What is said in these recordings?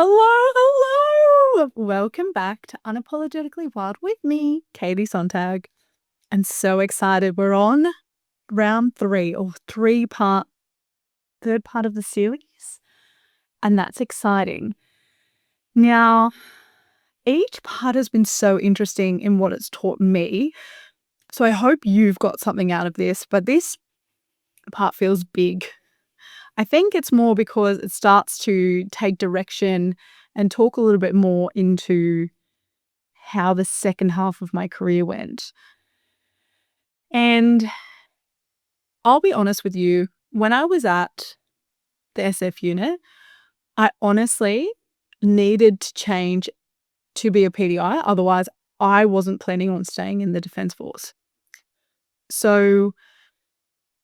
Hello, hello! Welcome back to Unapologetically Wild with me, Katie Sontag. I'm so excited. We're on round 3 or third part of the series, and that's exciting. Now, each part has been so interesting in what it's taught me, so I hope you've got something out of this, but this part feels big. I think it's more because it starts to take direction and talk a little bit more into how the second half of my career went. And I'll be honest with you, when I was at the SF unit, I honestly needed to change to be a PDI. Otherwise, I wasn't planning on staying in the Defence Force. So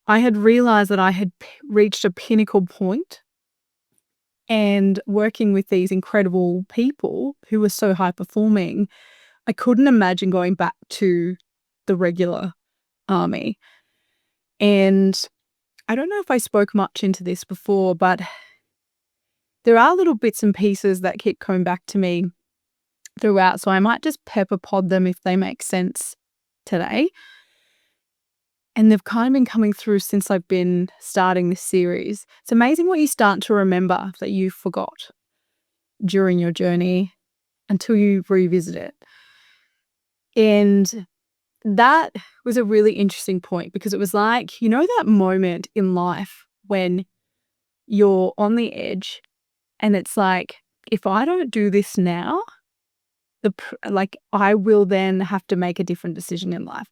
I had realized that I had reached a pinnacle point, and working with these incredible people who were so high performing, I couldn't imagine going back to the regular army. And I don't know if I spoke much into this before, but there are little bits and pieces that keep coming back to me throughout. So I might just pepper pod them if they make sense today. And they've kind of been coming through since I've been starting this series. It's amazing what you start to remember that you forgot during your journey until you revisit it. And that was a really interesting point because it was like, that moment in life when you're on the edge and it's like, if I don't do this now, I will then have to make a different decision in life.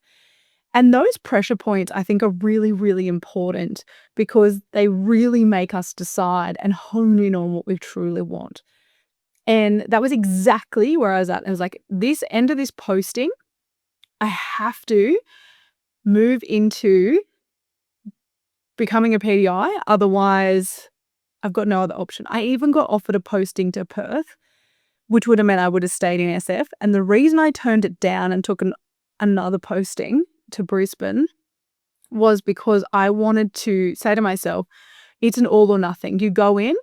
And those pressure points, I think, are really, really important because they really make us decide and hone in on what we truly want. And that was exactly where I was at. I was like, this end of this posting, I have to move into becoming a PDI. Otherwise, I've got no other option. I even got offered a posting to Perth, which would have meant I would have stayed in SF. And the reason I turned it down and took another posting to Brisbane was because I wanted to say to myself, it's an all or nothing. You go in,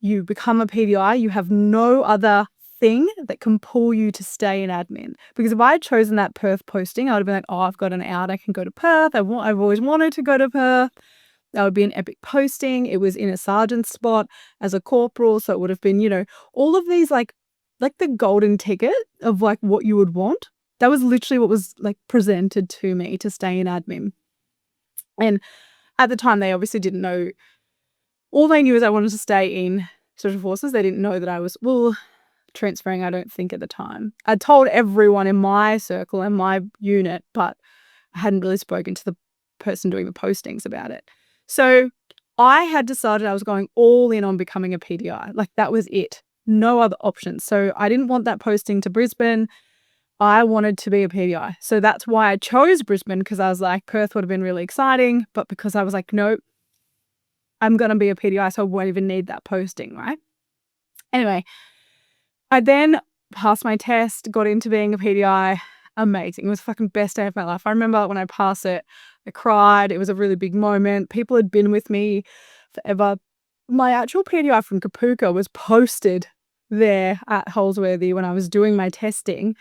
you become a PDI, you have no other thing that can pull you to stay in admin. Because if I had chosen that Perth posting, I would have been like, oh, I've got an out, I can go to Perth. I've always wanted to go to Perth. That would be an epic posting. It was in a sergeant spot as a corporal. So it would have been, all of these like the golden ticket of like what you would want. That was literally what was like presented to me to stay in admin. And at the time, they obviously didn't know. All they knew is I wanted to stay in special forces. They didn't know that I was, transferring, I don't think at the time. I told everyone in my circle and my unit, but I hadn't really spoken to the person doing the postings about it. So I had decided I was going all in on becoming a PDI. Like that was it. No other options. So I didn't want that posting to Brisbane. I wanted to be a PDI. So that's why I chose Brisbane, because I was like, Perth would have been really exciting. But because I was like, nope, I'm going to be a PDI, so I won't even need that posting, right? Anyway, I then passed my test, got into being a PDI. Amazing. It was the fucking best day of my life. I remember when I passed it, I cried. It was a really big moment. People had been with me forever. My actual PDI from Kapooka was posted there at Holsworthy when I was doing my testing.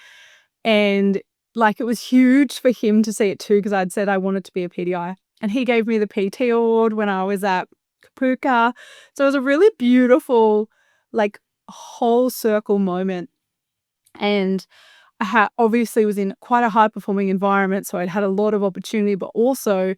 And like it was huge for him to see it too, because I'd said I wanted to be a PDI. And he gave me the PT award when I was at Kapooka. So it was a really beautiful, like, whole circle moment. And I obviously was in quite a high performing environment, so I'd had a lot of opportunity, but also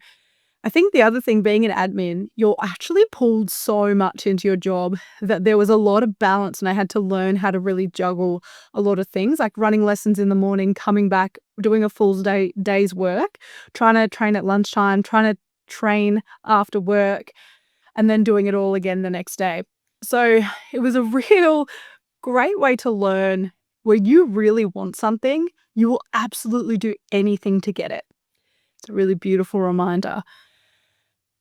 I think the other thing, being an admin, you're actually pulled so much into your job that there was a lot of balance, and I had to learn how to really juggle a lot of things, like running lessons in the morning, coming back, doing a full day's work, trying to train at lunchtime, trying to train after work, and then doing it all again the next day. So it was a real great way to learn where you really want something, you will absolutely do anything to get it. It's a really beautiful reminder.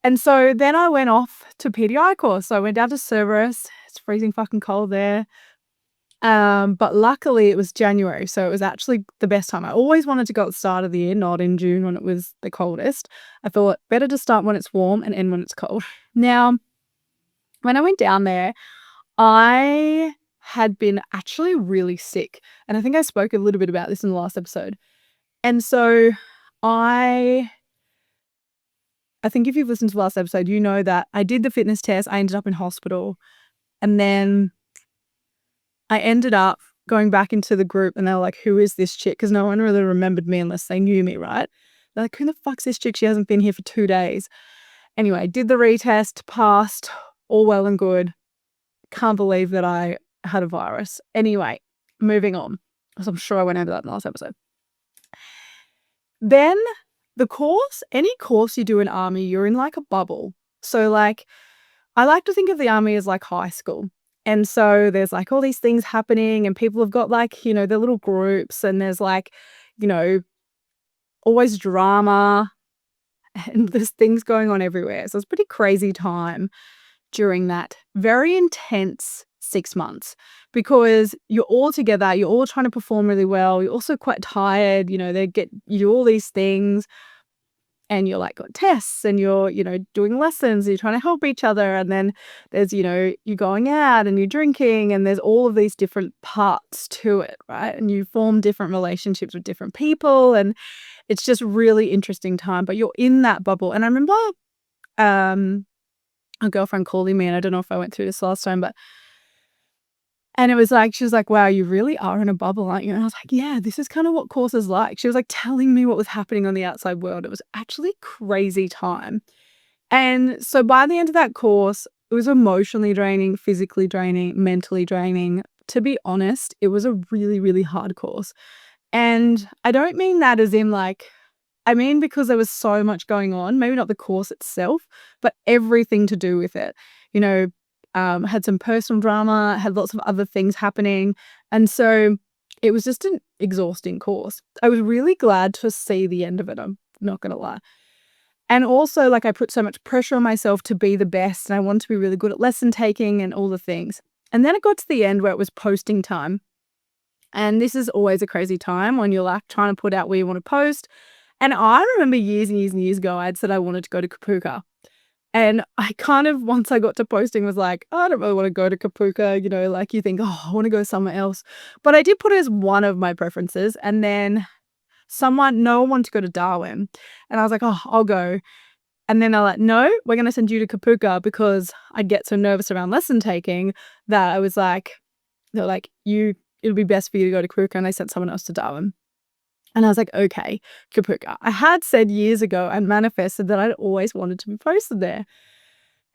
And so then I went off to PDI course. So I went down to Cerberus. It's freezing fucking cold there. But luckily it was January. So it was actually the best time. I always wanted to go at the start of the year, not in June when it was the coldest. I thought better to start when it's warm and end when it's cold. Now, when I went down there, I had been actually really sick. And I think I spoke a little bit about this in the last episode. And so I think if you've listened to the last episode, you know that I did the fitness test. I ended up in hospital. And then I ended up going back into the group and they were like, who is this chick? Because no one really remembered me unless they knew me, right? They're like, who the fuck's this chick? She hasn't been here for 2 days. Anyway, did the retest, passed, all well and good. Can't believe that I had a virus. Anyway, moving on, because I'm sure I went over that in the last episode. Then the course, any course you do in army, you're in like a bubble. So like, I like to think of the army as like high school. And so there's like all these things happening and people have got like, their little groups and there's like, always drama and there's things going on everywhere. So it's a pretty crazy time during that very intense 6 months because you're all together, you're all trying to perform really well. You're also quite tired, you do all these things and you're like got tests and you're, doing lessons, you're trying to help each other. And then there's, you're going out and you're drinking and there's all of these different parts to it, right? And you form different relationships with different people and it's just really interesting time, but you're in that bubble. And I remember, a girlfriend calling me, and I don't know if I went through this last time, and it was like, she was like, wow, you really are in a bubble, aren't you? And I was like, yeah, this is kind of what course is like. She was like telling me what was happening on the outside world. It was actually crazy time. And so by the end of that course, it was emotionally draining, physically draining, mentally draining. To be honest, it was a really, really hard course. And I don't mean that as in like, I mean, because there was so much going on, maybe not the course itself, but everything to do with it. Had some personal drama, had lots of other things happening. And so it was just an exhausting course. I was really glad to see the end of it, I'm not going to lie. And also, like, I put so much pressure on myself to be the best and I wanted to be really good at lesson taking and all the things. And then it got to the end where it was posting time. And this is always a crazy time when you're like trying to put out where you want to post. And I remember years and years and years ago, I'd said I wanted to go to Kapuka. And I kind of, once I got to posting, was like, oh, I don't really want to go to Kapuka. Like you think, oh, I want to go somewhere else. But I did put it as one of my preferences. And then no one wanted to go to Darwin. And I was like, oh, I'll go. And then they're like, no, we're going to send you to Kapuka because I'd get so nervous around lesson taking that I was like, they're like, it'll be best for you to go to Kapuka. And they sent someone else to Darwin. And I was like, okay, Kapuka. I had said years ago and manifested that I'd always wanted to be posted there.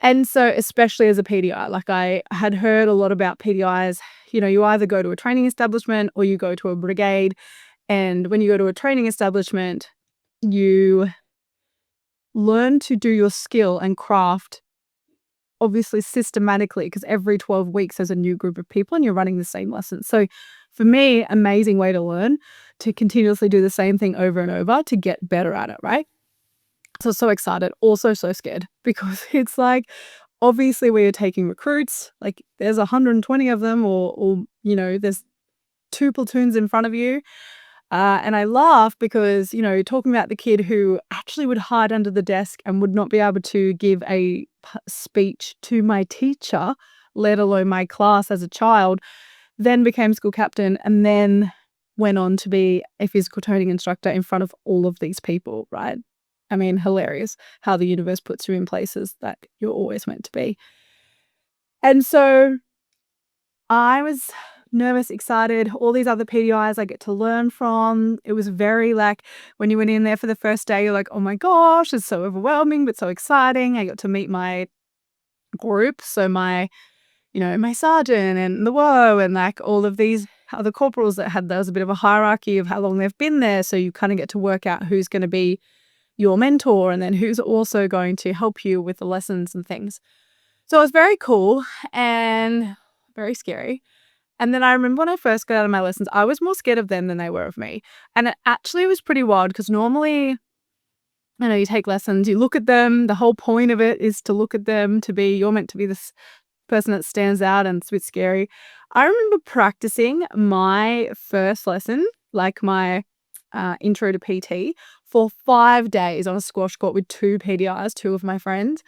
And so especially as a PDI, like I had heard a lot about PDIs, you either go to a training establishment or you go to a brigade. And when you go to a training establishment, you learn to do your skill and craft obviously systematically because every 12 weeks there's a new group of people and you're running the same lessons. So for me, amazing way to learn, to continuously do the same thing over and over to get better at it, right? So excited, also so scared because it's like, obviously we are taking recruits, like there's 120 of them or there's 2 platoons in front of you. And I laugh because, talking about the kid who actually would hide under the desk and would not be able to give a speech to my teacher, let alone my class as a child, then became school captain and then went on to be a physical training instructor in front of all of these people, right? I mean, hilarious how the universe puts you in places that you're always meant to be. And so I was nervous, excited, all these other PDIs I get to learn from. It was very like when you went in there for the first day, you're like, oh my gosh, it's so overwhelming, but so exciting. I got to meet my group. So my sergeant and the WO and like all of these other corporals there was a bit of a hierarchy of how long they've been there. So you kind of get to work out who's going to be your mentor and then who's also going to help you with the lessons and things. So it was very cool and very scary. And then I remember when I first got out of my lessons, I was more scared of them than they were of me. And it actually was pretty wild because normally, you take lessons, you look at them. The whole point of it is to look at them, you're meant to be this person that stands out and it's a bit scary. I remember practicing my first lesson, like my intro to PT, for 5 days on a squash court with 2 PDIs, 2 of my friends.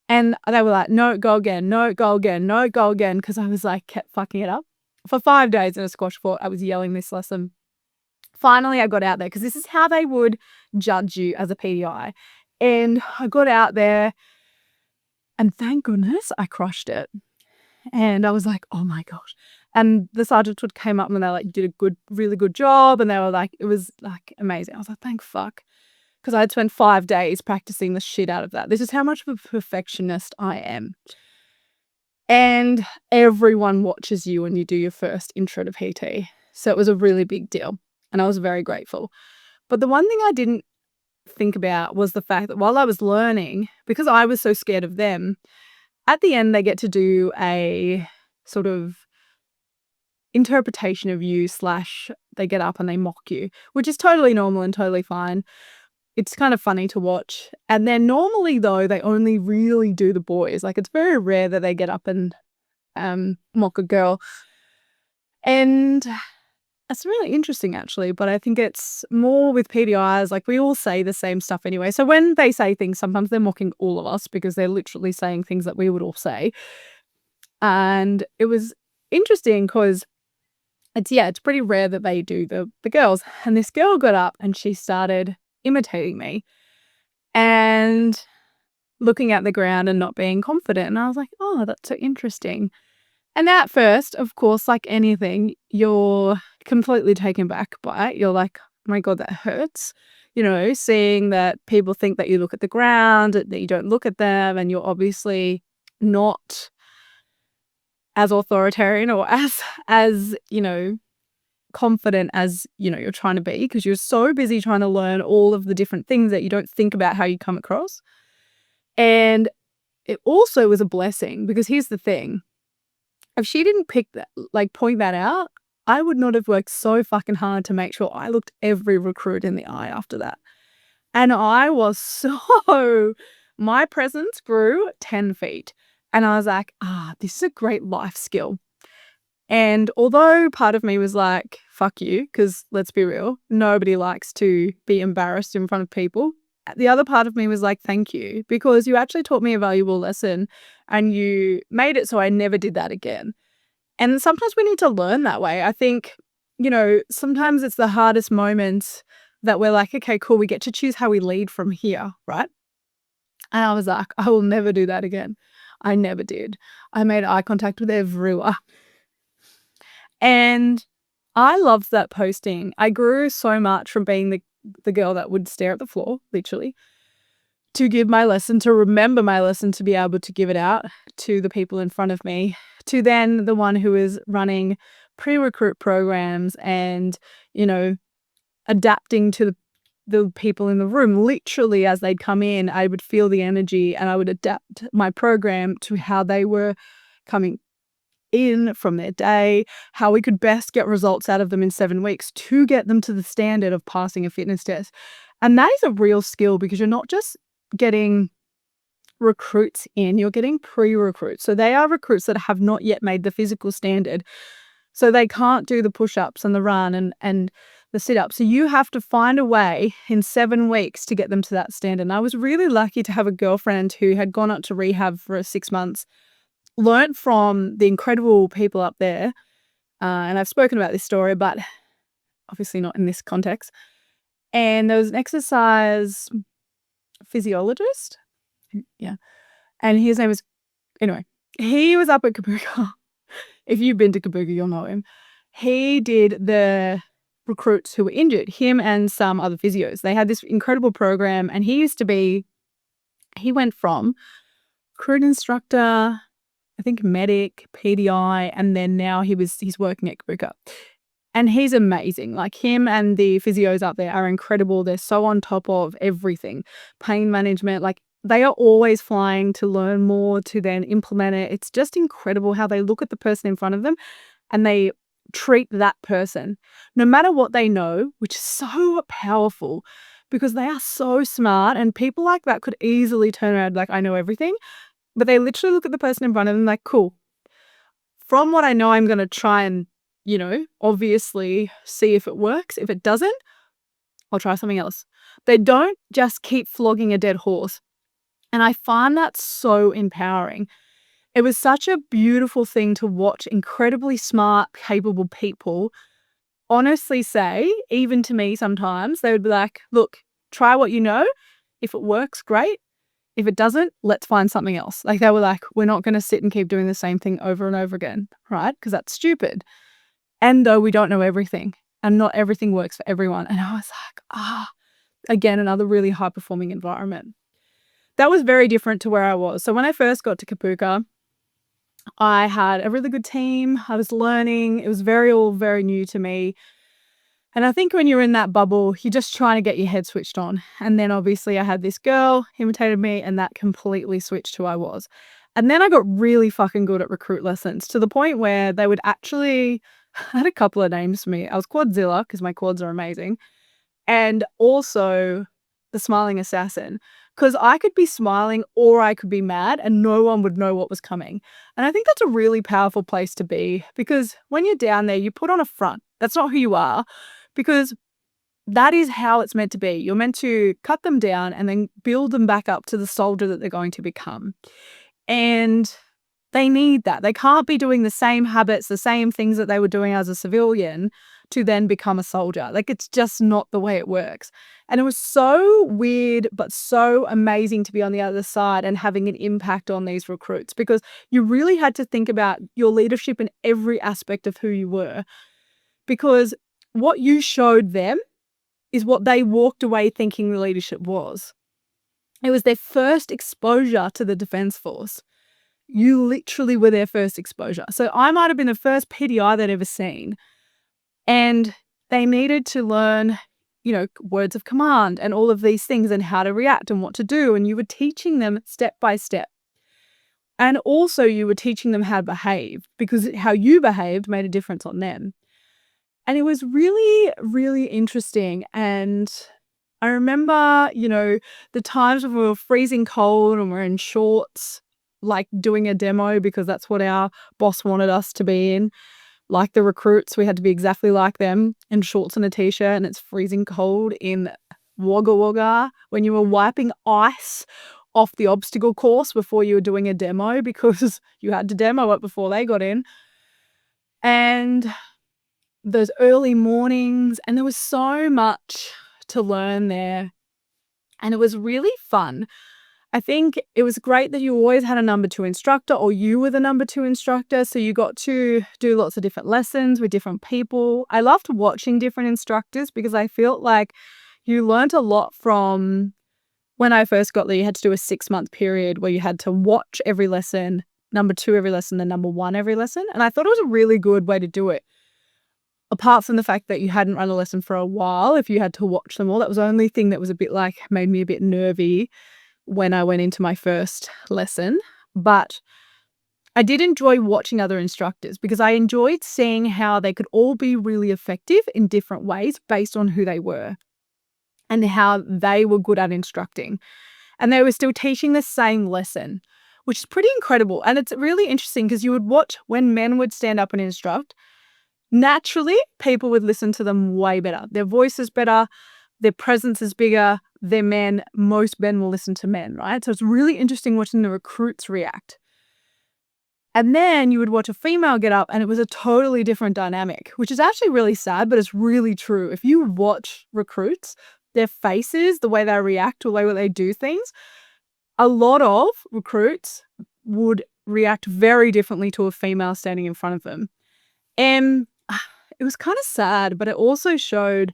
And they were like, "No, go again. No, go again. No, go again." Because I was like, kept fucking it up. For 5 days in a squash court, I was yelling this lesson. Finally, I got out there because this is how they would judge you as a PDI. And I got out there, and thank goodness I crushed it. And I was like, "Oh my gosh." And the sergeants would came up and they like, "You did a really good job." And they were like, it was like amazing. I was like, "Thank fuck." Because I'd spent 5 days practicing the shit out of that. This is how much of a perfectionist I am. And everyone watches you when you do your first intro to PT. So it was a really big deal. And I was very grateful. But the one thing I didn't think about was the fact that while I was learning, because I was so scared of them, at the end they get to do a sort of interpretation of you / they get up and they mock you, which is totally normal and totally fine. It's kind of funny to watch. And then normally, though, they only really do the boys. Like, it's very rare that they get up and mock a girl. And it's really interesting, actually. But I think it's more with PDIs. Like, we all say the same stuff anyway. So when they say things, sometimes they're mocking all of us because they're literally saying things that we would all say. And it was interesting because it's pretty rare that they do the girls. And this girl got up and she started imitating me and looking at the ground and not being confident. And I was like, oh, that's so interesting. And at first, of course, like anything, you're completely taken back by it. You're like, oh my God, that hurts. You know, seeing that people think that you look at the ground, that you don't look at them, and you're obviously not as authoritarian or as, you know, confident as, you know, you're trying to be because you're so busy trying to learn all of the different things that you don't think about how you come across. And it also was a blessing because here's the thing. If she didn't point that out, I would not have worked so fucking hard to make sure I looked every recruit in the eye after that. And I was my presence grew 10 feet. And I was like, this is a great life skill. And although part of me was like, fuck you, because let's be real, nobody likes to be embarrassed in front of people. The other part of me was like, thank you, because you actually taught me a valuable lesson and you made it so I never did that again. And sometimes we need to learn that way. I think, you know, sometimes it's the hardest moments that we're like, okay, cool, we get to choose how we lead from here, right? And I was like, I will never do that again. I never did. I made eye contact with everyone. And I loved that posting. I grew so much from being the girl that would stare at the floor, literally, to give my lesson, to remember my lesson, to be able to give it out to the people in front of me, to then the one who is running pre-recruit programs and, you know, adapting to the people in the room. Literally, as they'd come in, I would feel the energy and I would adapt my program to how they were coming in from their day, how we could best get results out of them in 7 weeks to get them to the standard of passing a fitness test. And that is a real skill because you're not just getting recruits in, you're getting pre-recruits. So they are recruits that have not yet made the physical standard. So they can't do the push-ups and the run and the sit-ups. So you have to find a way in 7 weeks to get them to that standard. And I was really lucky to have a girlfriend who had gone up to rehab for 6 months, learned from the incredible people up there. And I've spoken about this story, but obviously not in this context. And there was an exercise physiologist. Yeah. And his name was, anyway, he was up at Kabuka. If you've been to Kabuka, you'll know him. He did the recruits who were injured, him and some other physios. They had this incredible program, and he went from recruit instructor, I think medic, PDI, and then now he's working at Kabuka. And he's amazing. Like, him and the physios up there are incredible. They're so on top of everything. Pain management, like, they are always flying to learn more, to then implement it. It's just incredible how they look at the person in front of them and they treat that person, no matter what they know, which is so powerful because they are so smart. And people like that could easily turn around like, I know everything. But they literally look at the person in front of them like, cool. From what I know, I'm going to try and, you know, obviously see if it works. If it doesn't, I'll try something else. They don't just keep flogging a dead horse. And I find that so empowering. It was such a beautiful thing to watch incredibly smart, capable people honestly say, even to me sometimes, they would be like, look, try what you know. If it works, great. If it doesn't, let's find something else. Like they were like, we're not going to sit and keep doing the same thing over and over again, right? Because that's stupid. And though we don't know everything and not everything works for everyone. And I was like, again, another really high performing environment. That was very different to where I was. So when I first got to Kapuka, I had a really good team. I was learning. It was all very new to me. And I think when you're in that bubble, you're just trying to get your head switched on. And then obviously I had this girl imitated me and that completely switched who I was. And then I got really fucking good at recruit lessons to the point where they would actually I had a couple of names for me. I was Quadzilla because my quads are amazing. And also the smiling assassin, because I could be smiling or I could be mad and no one would know what was coming. And I think that's a really powerful place to be, because when you're down there, you put on a front. That's not who you are, because that is how it's meant to be. You're meant to cut them down and then build them back up to the soldier that they're going to become. And they need that. They can't be doing the same habits, the same things that they were doing as a civilian to then become a soldier. Like, it's just not the way it works. And it was so weird, but so amazing to be on the other side and having an impact on these recruits, because you really had to think about your leadership in every aspect of who you were, because what you showed them is what they walked away thinking the leadership was. It was their first exposure to the Defence Force. You literally were their first exposure. So I might have been the first PDI they'd ever seen. And they needed to learn, words of command and all of these things and how to react and what to do. And you were teaching them step by step. And also you were teaching them how to behave, because how you behaved made a difference on them. And it was really, really interesting. And I remember, the times when we were freezing cold and we're in shorts, like doing a demo, because that's what our boss wanted us to be in. Like the recruits, we had to be exactly like them, in shorts and a t-shirt, and it's freezing cold in Wagga Wagga when you were wiping ice off the obstacle course before you were doing a demo, because you had to demo it before they got in. And those early mornings, and there was so much to learn there. And it was really fun. I think it was great that you always had a number 2 instructor, or you were the number 2 instructor. So you got to do lots of different lessons with different people. I loved watching different instructors because I felt like you learned a lot from when I first got there. You had to do a 6-month period where you had to watch every lesson, number 2 every lesson, then number 1 every lesson. And I thought it was a really good way to do it. Apart from the fact that you hadn't run a lesson for a while, if you had to watch them all, that was the only thing that was a bit made me a bit nervy when I went into my first lesson. But I did enjoy watching other instructors, because I enjoyed seeing how they could all be really effective in different ways based on who they were and how they were good at instructing. And they were still teaching the same lesson, which is pretty incredible. And it's really interesting because you would watch when men would stand up and instruct. Naturally, people would listen to them way better. Their voice is better. Their presence is bigger. They're men. Most men will listen to men, right? So it's really interesting watching the recruits react. And then you would watch a female get up and it was a totally different dynamic, which is actually really sad, but it's really true. If you watch recruits, their faces, the way they react, the way they do things, a lot of recruits would react very differently to a female standing in front of them. And it was kind of sad, but it also showed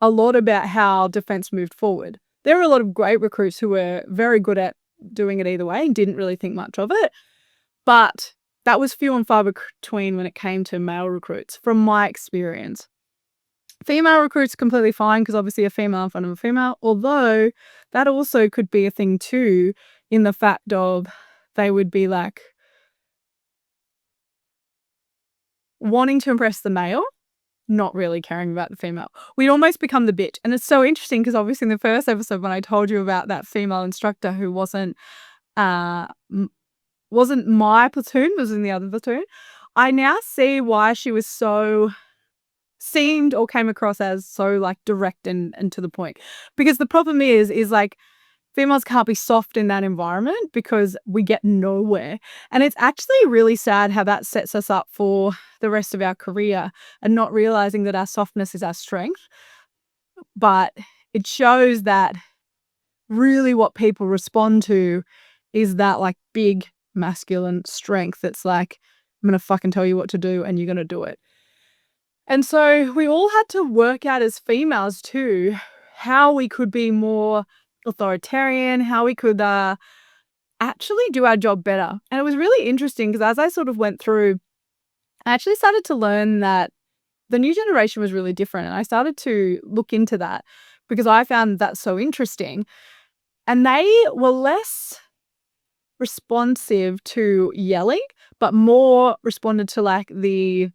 a lot about how defense moved forward. There were a lot of great recruits who were very good at doing it either way and didn't really think much of it. But that was few and far between when it came to male recruits, from my experience. Female recruits completely fine, because obviously a female in front of a female, although that also could be a thing too, in the fact of they would be wanting to impress the male, not really caring about the female. We'd almost become the bitch. And it's so interesting because obviously in the first episode when I told you about that female instructor who wasn't my platoon, was in the other platoon, I now see why she was seemed or came across as so direct and to the point. Because the problem is females can't be soft in that environment because we get nowhere. And it's actually really sad how that sets us up for the rest of our career and not realizing that our softness is our strength. But it shows that really what people respond to is that like big masculine strength that's like, I'm going to fucking tell you what to do and you're going to do it. And so we all had to work out as females too how we could be more authoritarian, how we could actually do our job better. And it was really interesting because as I sort of went through, I actually started to learn that the new generation was really different. And I started to look into that because I found that so interesting. And they were less responsive to yelling, but more responded to like the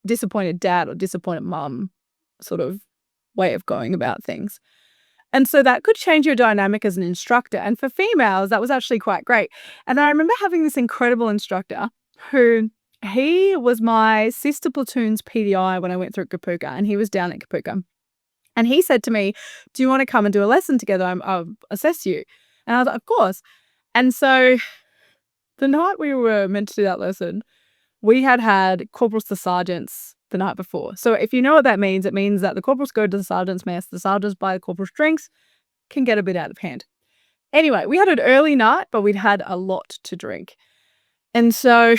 disappointed dad or disappointed mum sort of way of going about things. And so that could change your dynamic as an instructor. And for females, that was actually quite great. And I remember having this incredible instructor who he was my sister platoon's PDI when I went through Kapooka, and he was down at Kapooka. And he said to me, do you want to come and do a lesson together? I'll assess you. And I was like, of course. And so the night we were meant to do that lesson, we had corporals to sergeants the night before. So if you know what that means, it means that the corporals go to the sergeant's mess, the sergeants buy the corporal's drinks, can get a bit out of hand. Anyway, we had an early night, but we'd had a lot to drink. And so,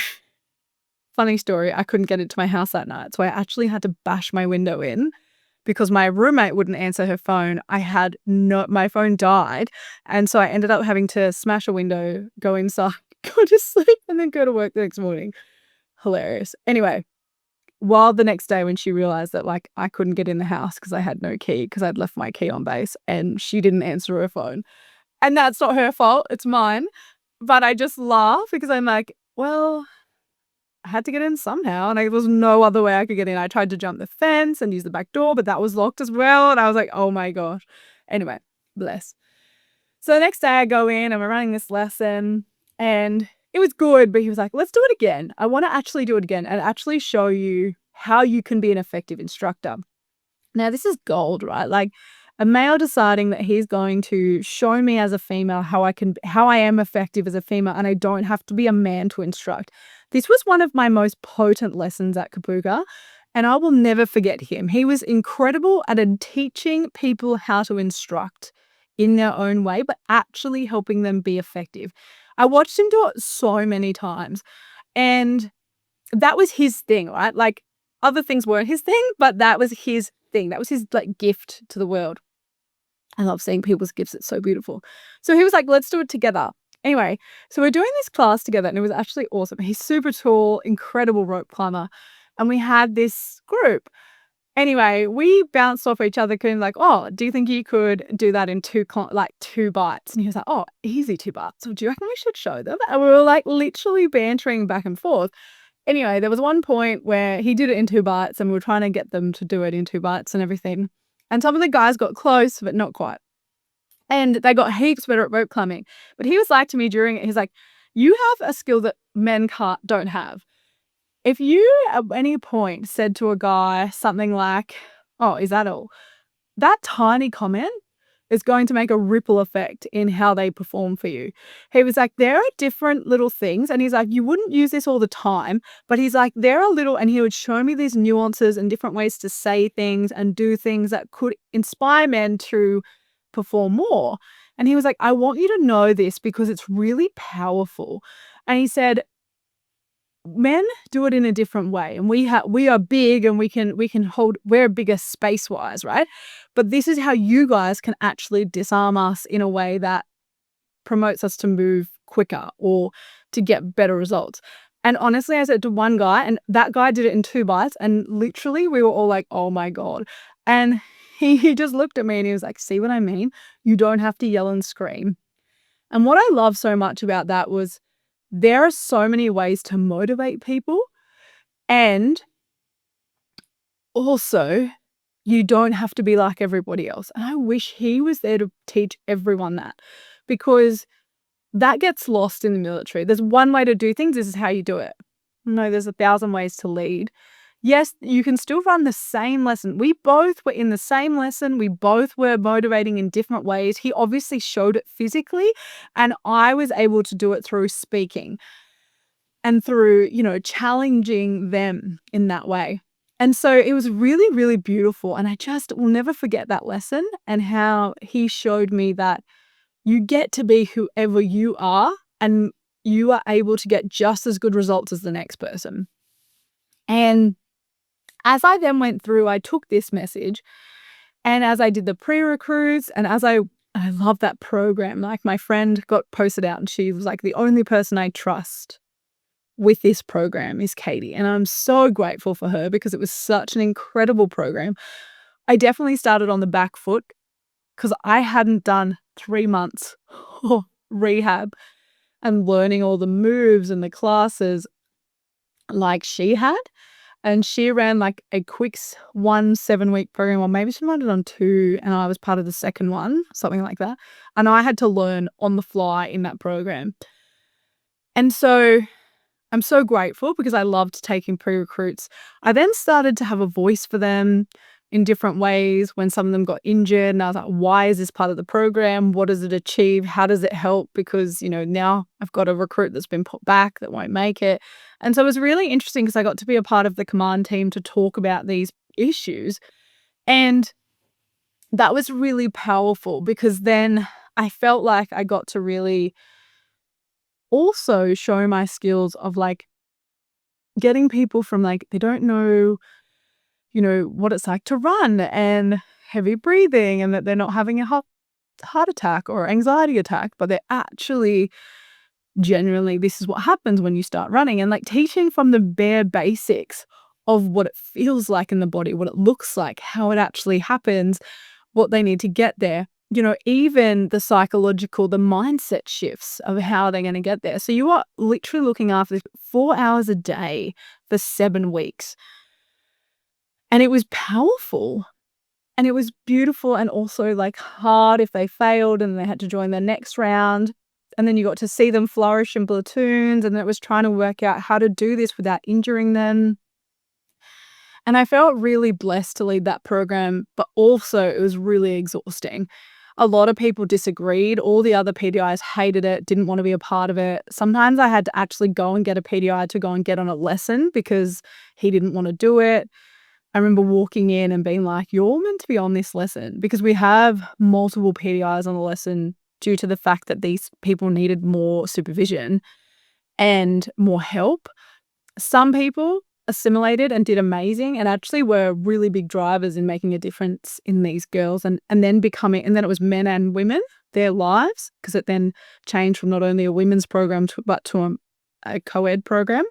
funny story, I couldn't get into my house that night. So I actually had to bash my window in because my roommate wouldn't answer her phone. My phone died. And so I ended up having to smash a window, go inside, go to sleep, and then go to work the next morning. Hilarious. Anyway, while the next day when she realized that like I couldn't get in the house because I had no key because I'd left my key on base and she didn't answer her phone. And that's not her fault, it's mine. But I just laugh because I'm like, well, I had to get in somehow and there was no other way I could get in. I tried to jump the fence and use the back door, but that was locked as well. And I was like, oh my gosh. Anyway, bless. So the next day I go in and we're running this lesson and it was good, but he was like, let's do it again. I want to actually do it again and actually show you how you can be an effective instructor. Now, this is gold, right? Like a male deciding that he's going to show me as a female how I am effective as a female and I don't have to be a man to instruct. This was one of my most potent lessons at Kapooka and I will never forget him. He was incredible at teaching people how to instruct in their own way, but actually helping them be effective. I watched him do it so many times and that was his thing, right? Like other things weren't his thing, but that was his thing. That was his like gift to the world. I love seeing people's gifts. It's so beautiful. So he was like, let's do it together. Anyway, so we're doing this class together and it was actually awesome. He's super tall, incredible rope climber. And we had this group. Anyway, we bounced off each other and like, oh, do you think you could do that in two bites? And he was like, oh, easy 2 bites. So do you reckon we should show them? And we were like literally bantering back and forth. Anyway, there was one point where he did it in 2 bites and we were trying to get them to do it in 2 bites and everything. And some of the guys got close, but not quite. And they got heaps better at rope climbing. But he was like to me during it, he's like, you have a skill that men don't have. If you at any point said to a guy something like, oh, is that all? That tiny comment is going to make a ripple effect in how they perform for you. He was like, there are different little things. And he's like, you wouldn't use this all the time, but he's like, there are little, and he would show me these nuances and different ways to say things and do things that could inspire men to perform more. And he was like, I want you to know this because it's really powerful. And he said, men do it in a different way and we are big and we can hold, we're bigger space wise, right? But this is how you guys can actually disarm us in a way that promotes us to move quicker or to get better results. And honestly, I said to one guy and that guy did it in 2 bites and literally we were all like, oh my God. And he just looked at me and he was like, see what I mean? You don't have to yell and scream. And what I love so much about that was there are so many ways to motivate people and also you don't have to be like everybody else. And I wish he was there to teach everyone that because that gets lost in the military. There's one way to do things. This is how you do it. No, there's 1,000 ways to lead. Yes, you can still run the same lesson. We both were in the same lesson. We both were motivating in different ways. He obviously showed it physically, and I was able to do it through speaking and through, challenging them in that way. And so it was really, really beautiful. And I just will never forget that lesson and how he showed me that you get to be whoever you are and you are able to get just as good results as the next person. And as I then went through, I took this message, and as I did the pre-recruits and as I love that program. Like, my friend got posted out and she was like, the only person I trust with this program is Katie. And I'm so grateful for her because it was such an incredible program. I definitely started on the back foot because I hadn't done 3 months of rehab and learning all the moves and the classes like she had. And she ran like a quick 7-week program, or maybe she might have done 2, and I was part of the second one, something like that. And I had to learn on the fly in that program. And so I'm so grateful because I loved taking pre-recruits. I then started to have a voice for them in different ways when some of them got injured, and I was like, why is this part of the program? What does it achieve? How does it help? Because, now I've got a recruit that's been put back that won't make it. And so it was really interesting because I got to be a part of the command team to talk about these issues. And that was really powerful because then I felt like I got to really also show my skills of like getting people from like, they don't know, what it's like to run and heavy breathing, and that they're not having a heart attack or anxiety attack, but they're actually genuinely, this is what happens when you start running, and like teaching from the bare basics of what it feels like in the body, what it looks like, how it actually happens, what they need to get there. Even the psychological, the mindset shifts of how they're going to get there. So you are literally looking after 4 hours a day for 7 weeks. And it was powerful and it was beautiful, and also like hard if they failed and they had to join the next round. And then you got to see them flourish in platoons, and it was trying to work out how to do this without injuring them. And I felt really blessed to lead that program, but also it was really exhausting. A lot of people disagreed. All the other PDIs hated it, didn't want to be a part of it. Sometimes I had to actually go and get a PDI to go and get on a lesson because he didn't want to do it. I remember walking in and being like, you're meant to be on this lesson, because we have multiple PDIs on the lesson due to the fact that these people needed more supervision and more help. Some people assimilated and did amazing and actually were really big drivers in making a difference in these girls and then it was men and women, their lives, because it then changed from not only a women's program but to a co-ed program.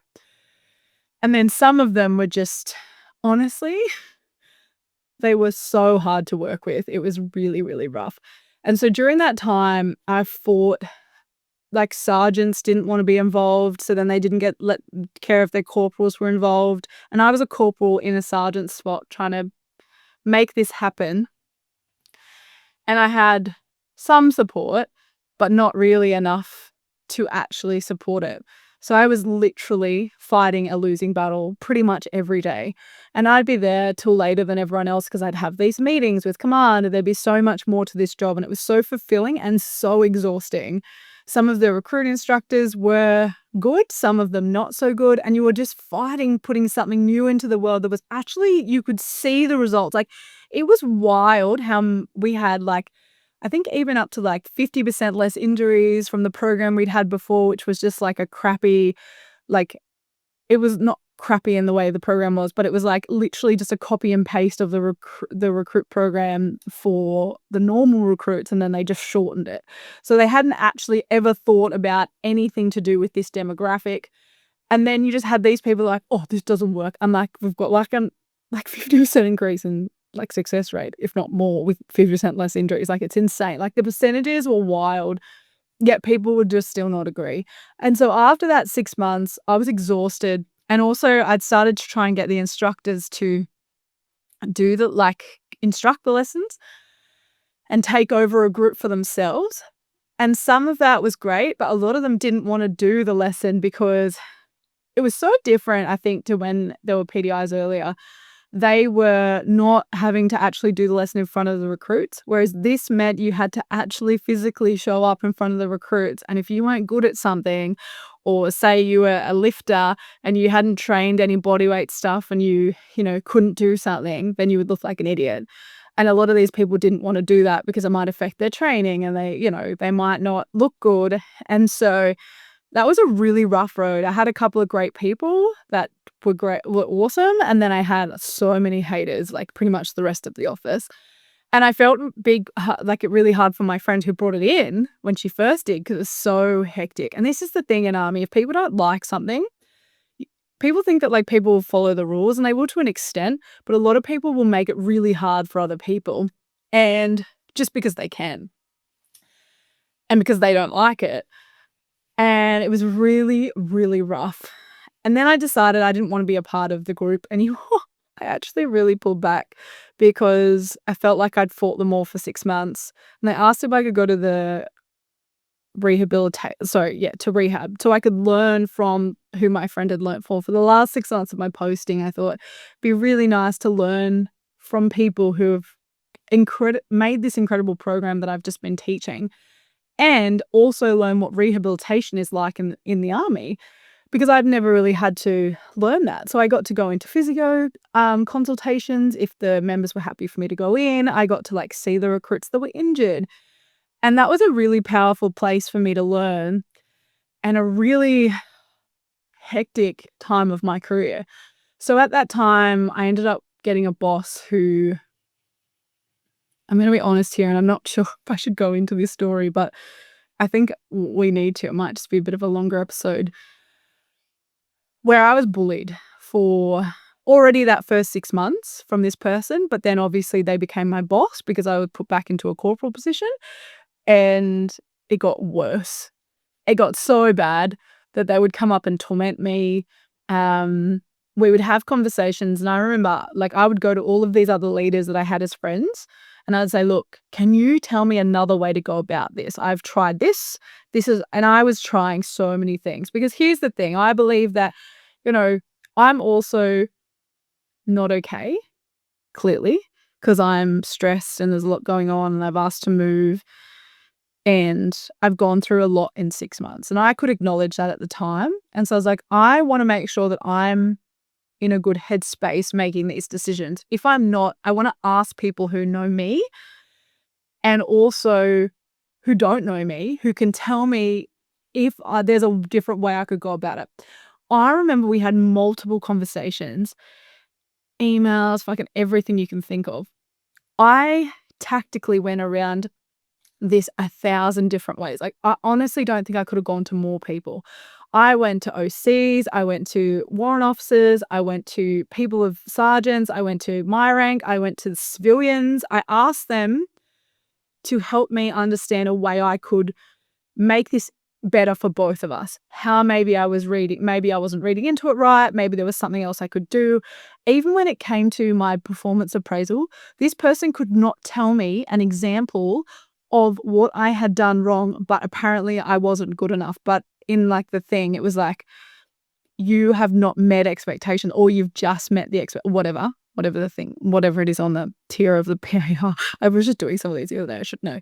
And then some of them were just, honestly, they were so hard to work with. It was really, really rough. And so during that time, I fought. Like, sergeants didn't want to be involved, so then they didn't get let care if their corporals were involved. And I was a corporal in a sergeant's spot trying to make this happen. And I had some support, but not really enough to actually support it. So I was literally fighting a losing battle pretty much every day. And I'd be there till later than everyone else because I'd have these meetings with command, and there'd be so much more to this job. And it was so fulfilling and so exhausting. Some of the recruit instructors were good, some of them not so good. And you were just fighting, putting something new into the world that was actually, you could see the results. Like, it was wild how we had like, I think even up to like 50% less injuries from the program we'd had before, which was just like a crappy, like, it was not crappy in the way the program was, but it was like literally just a copy and paste of the recruit program for the normal recruits, and then they just shortened it. So they hadn't actually ever thought about anything to do with this demographic. And then you just had these people like, oh, this doesn't work. I'm like, we've got like 50% increase in like success rate, if not more, with 50% less injuries. Like, it's insane. Like, the percentages were wild, yet people would just still not agree. And so after that 6 months, I was exhausted. And also I'd started to try and get the instructors to do instruct the lessons and take over a group for themselves. And some of that was great, but a lot of them didn't want to do the lesson because it was so different, I think, to when there were PDIs earlier. They were not having to actually do the lesson in front of the recruits, whereas this meant you had to actually physically show up in front of the recruits. And if you weren't good at something, or say you were a lifter and you hadn't trained any bodyweight stuff and you couldn't do something, then you would look like an idiot. And a lot of these people didn't want to do that because it might affect their training and they might not look good. And so that was a really rough road. I had a couple of great people that were awesome, and then I had so many haters, like pretty much the rest of the office. And I felt like it really hard for my friend who brought it in when she first did, because it was so hectic. And this is the thing in army: if people don't like something, people think that like people will follow the rules, and they will to an extent, but a lot of people will make it really hard for other people, and just because they can, and because they don't like it. And it was really, really rough. And then I decided I didn't want to be a part of the group anymore. I actually really pulled back because I felt like I'd fought them all for 6 months. And they asked if I could go to the to rehab, so I could learn from who my friend had learnt for the last 6 months of my posting. I thought it'd be really nice to learn from people who have made this incredible program that I've just been teaching, and also learn what rehabilitation is like in the army, because I've never really had to learn that. So I got to go into physio consultations if the members were happy for me to go in. I got to like see the recruits that were injured. And that was a really powerful place for me to learn, and a really hectic time of my career. So at that time, I ended up getting a boss who, I'm going to be honest here, and I'm not sure if I should go into this story, but I think we need to. It might just be a bit of a longer episode, where I was bullied for already that first 6 months from this person. But then obviously they became my boss because I was put back into a corporal position, and it got worse. It got so bad that they would come up and torment me. We would have conversations, and I remember like I would go to all of these other leaders that I had as friends, and I'd say, look, can you tell me another way to go about this? I've tried this. And I was trying so many things, because here's the thing. I believe that, I'm also not okay, clearly, because I'm stressed and there's a lot going on, and I've asked to move, and I've gone through a lot in 6 months, and I could acknowledge that at the time. And so I was like, I want to make sure that I'm in a good headspace making these decisions. If I'm not, I want to ask people who know me, and also who don't know me, who can tell me if there's a different way I could go about it. I remember we had multiple conversations, emails, fucking everything you can think of. I tactically went around this 1,000 different ways. Like, I honestly don't think I could have gone to more people. I went to OCs, I went to warrant officers, I went to people of sergeants, I went to my rank, I went to civilians. I asked them to help me understand a way I could make this better for both of us. How maybe I wasn't reading into it right, maybe there was something else I could do. Even when it came to my performance appraisal, this person could not tell me an example of what I had done wrong, but apparently I wasn't good enough. But in like the thing, it was like, you have not met expectation, or you've just met the whatever it is on the tier of the PAR. I was just doing some of these the other day, I should know.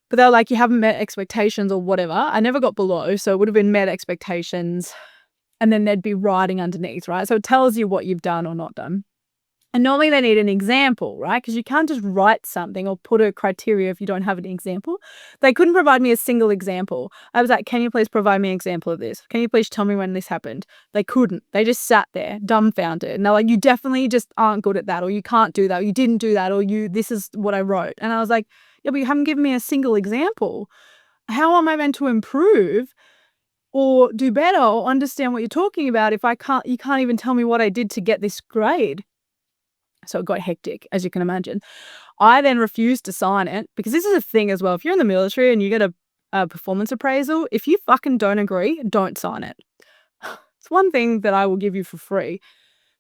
But they're like, you haven't met expectations or whatever. I never got below, so it would have been met expectations. And then there'd be writing underneath, right? So it tells you what you've done or not done. And normally they need an example, right? Because you can't just write something or put a criteria if you don't have an example. They couldn't provide me a single example. I was like, can you please provide me an example of this? Can you please tell me when this happened? They couldn't. They just sat there dumbfounded. And they're like, you definitely just aren't good at that, or you can't do that, or you didn't do that, or this is what I wrote. And I was like, yeah, but you haven't given me a single example. How am I meant to improve or do better or understand what you're talking about if you can't even tell me what I did to get this grade? So it got hectic, as you can imagine. I then refused to sign it, because this is a thing as well. If you're in the military and you get a performance appraisal, if you fucking don't agree, don't sign it. It's one thing that I will give you for free,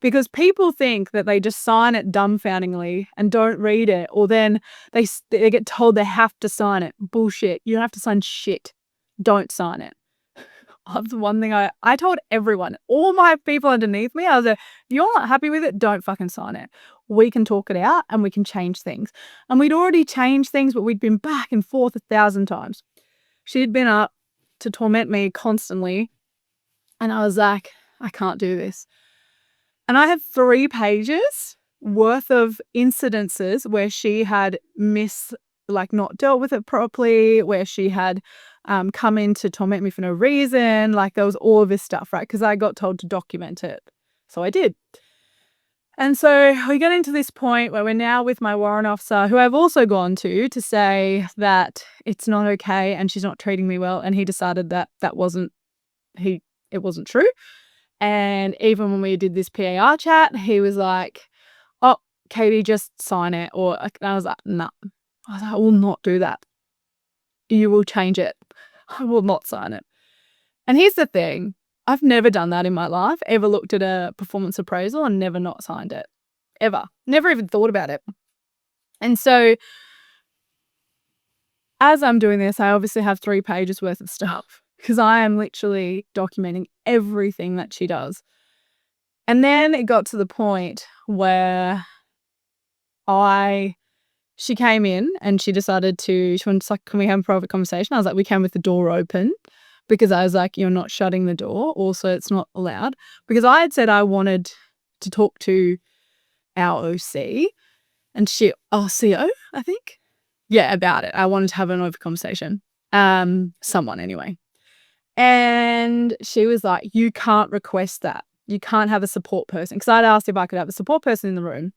because people think that they just sign it dumbfoundingly and don't read it, or then they get told they have to sign it. Bullshit. You don't have to sign shit. Don't sign it. That's one thing I told everyone, all my people underneath me, I was like, "If you're not happy with it, don't fucking sign it. We can talk it out and we can change things." And we'd already changed things, but we'd been back and forth 1,000 times. She'd been up to torment me constantly, and I was like, "I can't do this." And I had 3 pages worth of incidences where she had not dealt with it properly, where she had come in to torment me for no reason. Like, there was all of this stuff, right? Because I got told to document it. So I did. And so we get into this point where we're now with my warrant officer, who I've also gone to say that it's not okay and she's not treating me well. And he decided that it wasn't true. And even when we did this PAR chat, he was like, "Oh, Katie, just sign it." And I was like, "No." I was like, "I will not do that. You will change it. I will not sign it." And here's the thing. I've never done that in my life, ever looked at a performance appraisal and never not signed it. Ever. Never even thought about it. And so as I'm doing this, I obviously have 3 pages worth of stuff because I am literally documenting everything that she does. And then it got to the point where she came in and she wanted to, like, "Can we have a private conversation?" I was like, "We can with the door open," because I was like, "You're not shutting the door. Also, it's not allowed." Because I had said I wanted to talk to our OC and CO, I think. Yeah, about it. I wanted to have an open conversation. Someone anyway. And she was like, "You can't request that. You can't have a support person." Because I'd asked if I could have a support person in the room.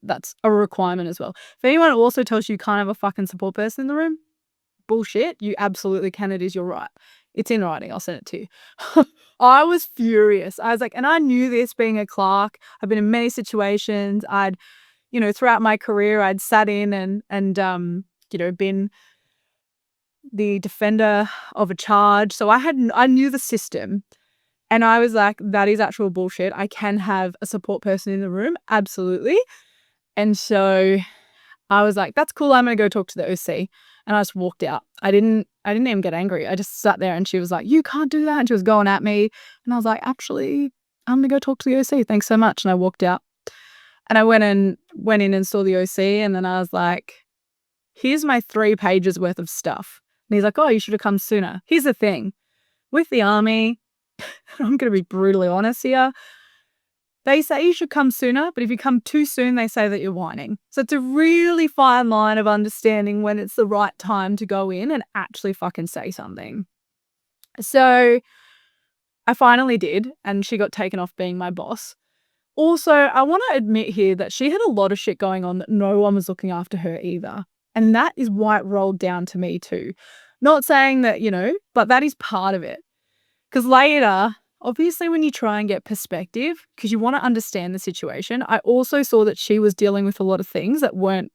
That's a requirement as well. If anyone also tells you can't have a fucking support person in the room, bullshit. You absolutely can. It is your right. It's in writing. I'll send it to you. I was furious. I was like, and I knew this being a clerk. I've been in many situations. Throughout my career, I'd sat in and been the defender of a charge. So I knew the system. And I was like, that is actual bullshit. I can have a support person in the room. Absolutely. And so I was like, "That's cool. I'm going to go talk to the OC." And I just walked out. I didn't even get angry. I just sat there and she was like, "You can't do that." And she was going at me. And I was like, "Actually, I'm going to go talk to the OC. Thanks so much." And I walked out. And I went in and saw the OC. And then I was like, "Here's my 3 pages worth of stuff." And he's like, "Oh, you should have come sooner." Here's the thing. With the army, I'm going to be brutally honest here. They say you should come sooner, but if you come too soon, they say that you're whining. So it's a really fine line of understanding when it's the right time to go in and actually fucking say something. So I finally did, and she got taken off being my boss. Also, I want to admit here that she had a lot of shit going on that no one was looking after her either. And that is why it rolled down to me too. Not saying that, but that is part of it. Because later, obviously, when you try and get perspective, because you want to understand the situation, I also saw that she was dealing with a lot of things that weren't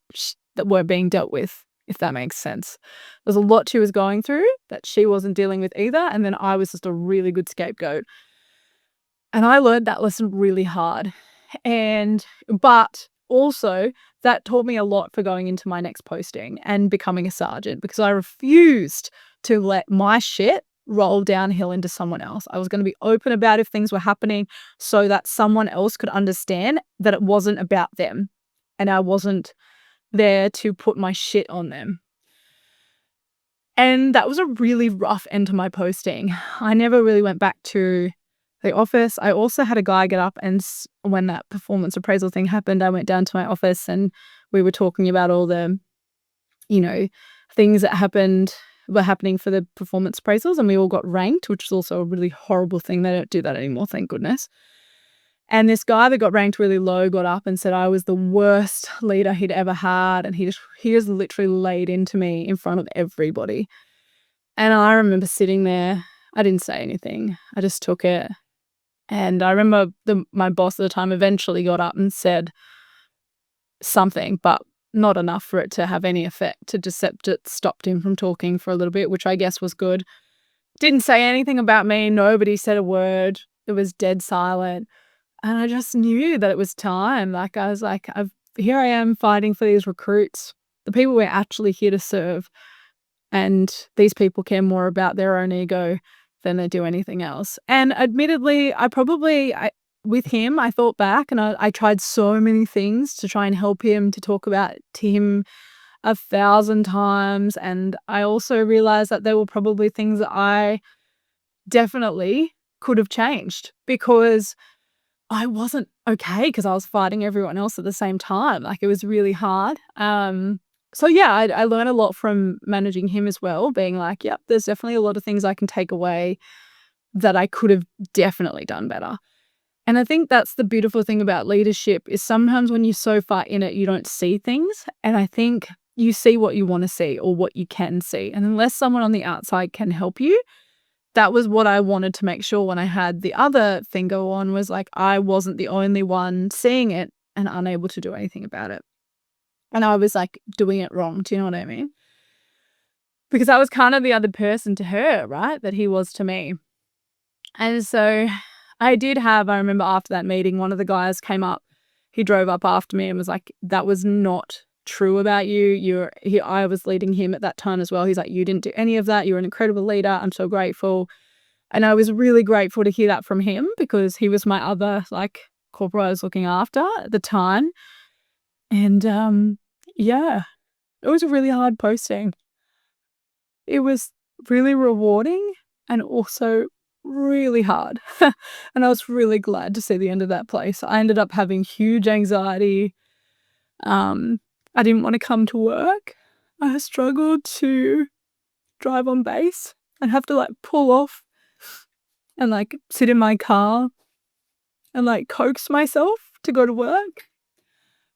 being dealt with, if that makes sense. There's a lot she was going through that she wasn't dealing with either, and then I was just a really good scapegoat. And I learned that lesson really hard. But also, that taught me a lot for going into my next posting and becoming a sergeant, because I refused to let my shit roll downhill into someone else. I was going to be open about if things were happening so that someone else could understand that it wasn't about them and I wasn't there to put my shit on them. And that was a really rough end to my posting. I never really went back to the office. I also had a guy get up, and when that performance appraisal thing happened, I went down to my office and we were talking about all the, things that were happening for the performance appraisals, and we all got ranked, which is also a really horrible thing. They don't do that anymore, thank goodness. And this guy that got ranked really low got up and said I was the worst leader he'd ever had, and he just literally laid into me in front of everybody. And I remember sitting there. I didn't say anything. I just took it. And I remember my boss at the time eventually got up and said something, but not enough for it to have any effect. It stopped him from talking for a little bit, which I guess was good. Didn't say anything about me. Nobody said a word. It was dead silent. And I just knew that it was time. Like, I was like, here I am fighting for these recruits, the people we're actually here to serve. And these people care more about their own ego than I do anything else. And admittedly, with him, I thought back and I tried so many things to try and help him, to talk about to him 1,000 times, and I also realized that there were probably things that I definitely could have changed because I wasn't okay because I was fighting everyone else at the same time. Like, it was really hard. So yeah, I learned a lot from managing him as well, being like, "Yep, there's definitely a lot of things I can take away that I could have definitely done better." And I think that's the beautiful thing about leadership is sometimes when you're so far in it, you don't see things. And I think you see what you wanna see or what you can see. And unless someone on the outside can help you, that was what I wanted to make sure when I had the other thing go on was, like, I wasn't the only one seeing it and unable to do anything about it. And I was, like, doing it wrong, do you know what I mean? Because I was kind of the other person to her, right, that he was to me. And so I remember after that meeting, one of the guys came up, he drove up after me and was like, "That was not true about you. I was leading him at that time as well. He's like, "You didn't do any of that. You're an incredible leader. I'm so grateful." And I was really grateful to hear that from him because he was my other, like, corporal I was looking after at the time. And, yeah, it was a really hard posting. It was really rewarding and also really hard. And I was really glad to see the end of that place. I ended up having huge anxiety. I didn't wanna come to work. I struggled to drive on base. I'd have to, like, pull off and, like, sit in my car and, like, coax myself to go to work.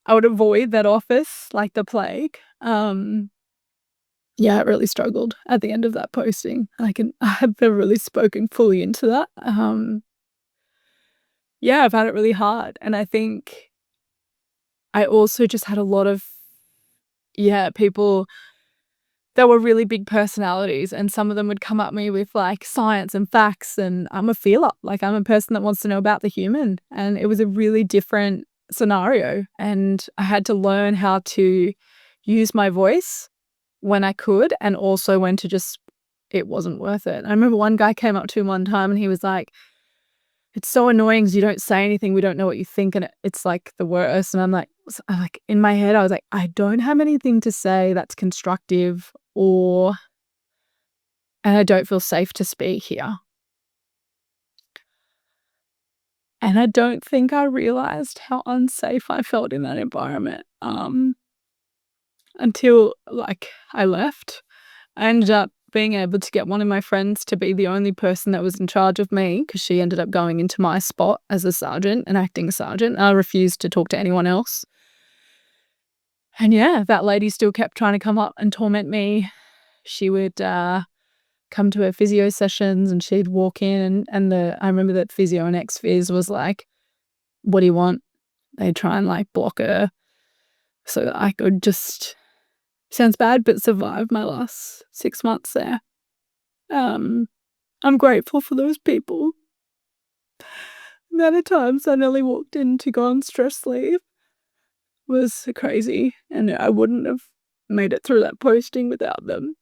I would avoid that office like the plague. Yeah, I really struggled at the end of that posting. I have never really spoken fully into that. Yeah, I've had it really hard, and I think I also just had a lot of, yeah, people that were really big personalities, and some of them would come at me with, like, science and facts, and I'm a feeler. Like, I'm a person that wants to know about the human, and it was a really different scenario, and I had to learn how to use my voice when I could and also when to just it wasn't worth it. I remember one guy came up to me one time and he was like, "It's so annoying 'cause you don't say anything, we don't know what you think, and it's, like, the worst." And I'm like, in my head, I was like, "I don't have anything to say that's constructive or and I don't feel safe to speak here." And I don't think I realized how unsafe I felt in that environment, until, like, I left. I ended up being able to get one of my friends to be the only person that was in charge of me because she ended up going into my spot as a sergeant, an acting sergeant. I refused to talk to anyone else. And yeah, that lady still kept trying to come up and torment me. She would come to her physio sessions and she'd walk in and I remember that physio and ex-phys was like, "What do you want?" They'd try and, like, block her so that I could just, sounds bad, but survive my last 6 months there. Um, I'm grateful for those people. The amount of times I nearly walked in to go on stress leave was crazy, and I wouldn't have made it through that posting without them.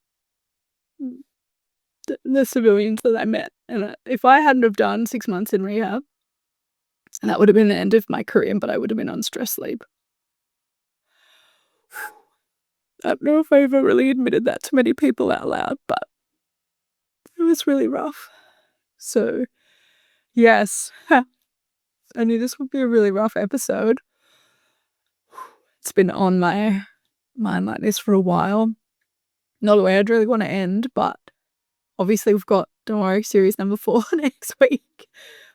Mm, the civilians that I met, and, if I hadn't have done 6 months in rehab, that would have been the end of my career, but I would have been on stress leave. I don't know if I ever really admitted that to many people out loud, but it was really rough. So, yes, I knew this would be a really rough episode. It's been on my mind like this for a while. Not a way I'd really wanna end, but obviously we've got Don't Worry series number 4 next week.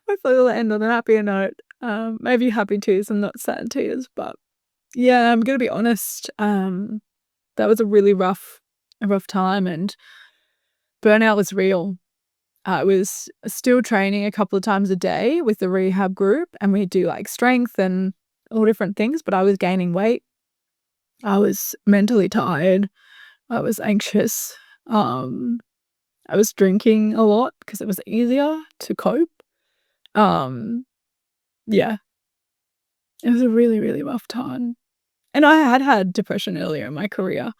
Hopefully it'll end on a happier note. Maybe happy tears and not sad tears, but yeah, I'm gonna be honest, that was a rough time, and burnout was real. I was still training a couple of times a day with the rehab group, and we do, like, strength and all different things, but I was gaining weight. I was mentally tired. I was anxious. Um, I was drinking a lot because it was easier to cope. Um, yeah, it was a really, really rough time. And I had depression earlier in my career,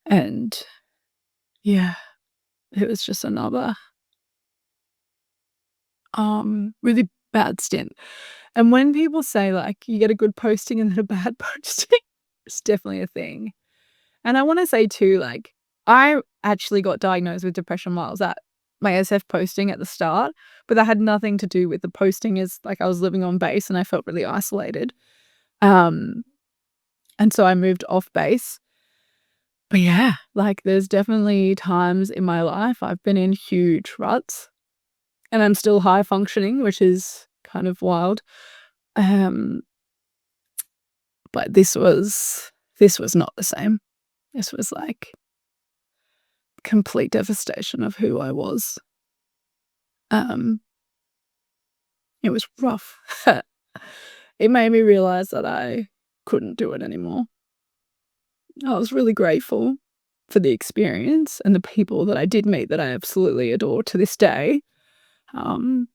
and yeah, it was just really bad stint. And when people say, like, you get a good posting and then a bad posting, it's definitely a thing. And I wanna say too, like, I actually got diagnosed with depression while I was at my SF posting at the start, but that had nothing to do with the posting. Is like, I was living on base and I felt really isolated. Um, and so I moved off base. But yeah, like, there's definitely times in my life I've been in huge ruts, and I'm still high functioning, which is kind of wild. Um, but this was not the same. This was, like, complete devastation of who I was. Um, it was rough. It made me realize that I couldn't do it anymore. I was really grateful for the experience and the people that I did meet that I absolutely adore to this day. Um,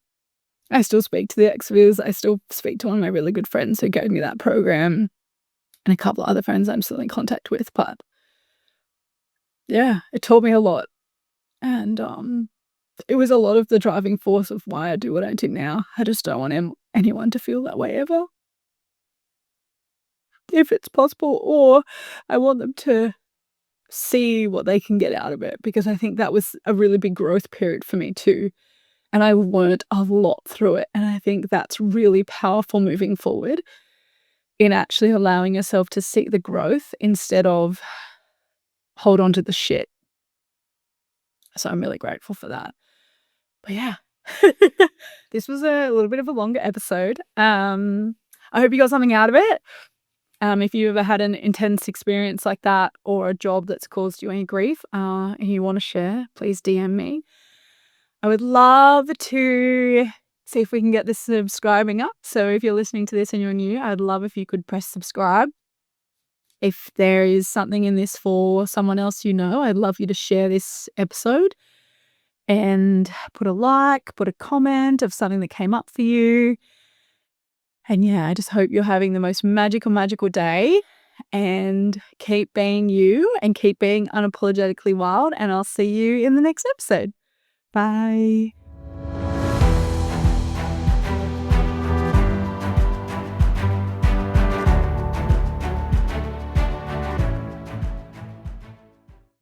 I still speak to the ex-viz. I still speak to one of my really good friends who gave me that program and a couple of other friends I'm still in contact with, but yeah, it taught me a lot, and, it was a lot of the driving force of why I do what I do now. I just don't want anyone to feel that way ever, if it's possible, or I want them to see what they can get out of it, because I think that was a really big growth period for me too, and I learned a lot through it, and I think that's really powerful moving forward in actually allowing yourself to see the growth instead of hold on to the shit. So I'm really grateful for that. But yeah, this was a little bit of a longer episode. I hope you got something out of it. If you ever had an intense experience like that or a job that's caused you any grief, and you want to share, please DM me. I would love to see if we can get this subscribing up. So if you're listening to this and you're new, I'd love if you could press subscribe. If there is something in this for someone else you know, I'd love you to share this episode and put a like, put a comment of something that came up for you. And yeah, I just hope you're having the most magical, magical day, and keep being you and keep being unapologetically wild. And I'll see you in the next episode. Bye.